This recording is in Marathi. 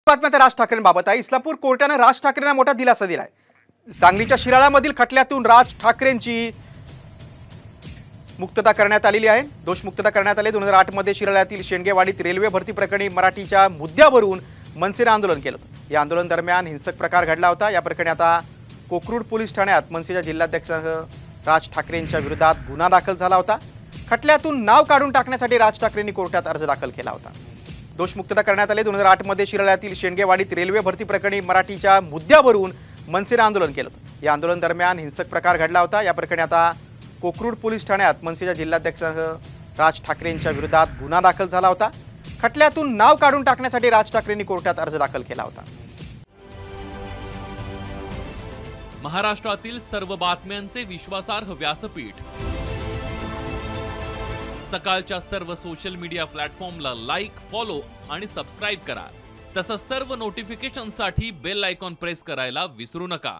बातम्या तर राज ठाकरेंबाबत आहे। इस्लामपूर कोर्टाने राज ठाकरेंना मोठा दिलासा दिलाय। सांगलीच्या शिराळामधील खटल्यातून राज ठाकरेंची मुक्तता करण्यात आलेली आहे। दोष मुक्तता करण्यात आले। 2008 मध्ये शिराळ्यातील शेंडगेवाडीत रेल्वे भरती प्रकरणी मराठीच्या मुद्द्यावरून मनसेने आंदोलन केलं होतं। या आंदोलन दरम्यान हिंसक प्रकार घडला होता। या प्रकरणी आता कोकरूड पोलीस ठाण्यात मनसेच्या जिल्हाध्यक्षासह राज ठाकरेंच्या विरोधात गुन्हा दाखल झाला होता। खटल्यातून नाव काढून टाकण्यासाठी राज ठाकरेंनी कोर्टात अर्ज दाखल केला होता। दोष मुक्तता करण्यात आले। 2008 मध्ये शिराळ्यातील शेंडगेवाडीत रेल्वे भरती प्रकरणी मराठीच्या मुद्द्यावरून मनसेने आंदोलन केलं होतं। या आंदोलन दरम्यान हिंसक प्रकार घडला होता। या प्रकरणी आता कोकरूड पोलीस ठाण्यात मनसेच्या जिल्हाध्यक्षासह राज ठाकरेंच्या विरोधात गुन्हा दाखल झाला होता। खटल्यातून नाव काढून टाकण्यासाठी राज ठाकरेंनी कोर्टात अर्ज दाखल केला होता। महाराष्ट्रातील सर्व बातम्यांचे विश्वासार्ह व्यासपीठ, सकाळच्या सर्व सोशल मीडिया प्लॅटफॉर्मला लाईक, फॉलो आणि सबस्क्राईब करा। तसंच सर्व नोटिफिकेशनसाठी बेल आयकॉन प्रेस करायला विसरू नका।